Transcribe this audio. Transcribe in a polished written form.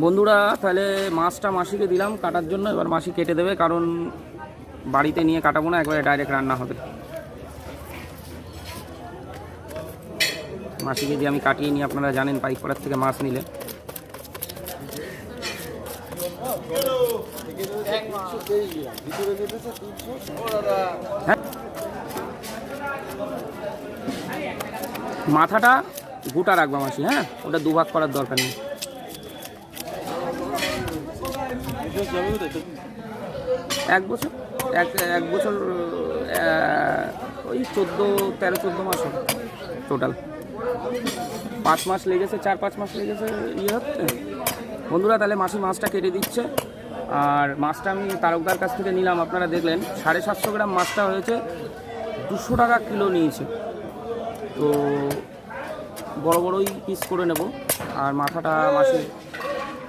বন্ধুরা তাহলে মাছটা মাসিকে দিলাম কাটার জন্য, এবার মাসি কেটে দেবে, কারণ বাড়িতে নিয়ে কাটাবো না, একবারে ডাইরেক্ট রান্না হবে। মাসিকে দিয়ে আমি কাটিয়ে নিই, আপনারা জানেন পাইকপাড়ার থেকে মাছ নিলে। হ্যাঁ, মাথাটা গোটা রাখবা মাসি, হ্যাঁ, ওটা দুভাগ করার দরকার নেই। এক বছর এক বছর ওই 13-14 মাস হবে টোটাল। 5 মাস লেগেছে, 4-5 মাস লেগেছে ইয়ে হচ্ছে। বন্ধুরা তাহলে মাসি মাছটা কেটে দিচ্ছে। আর মাছটা আমি তারকদার কাছ থেকে নিলাম, আপনারা দেখলেন 750 গ্রাম মাছটা হয়েছে, 200 টাকা কিলো নিয়েছে। তো বড় বড়ই পিস করে নেব। আর মাথাটা মাসি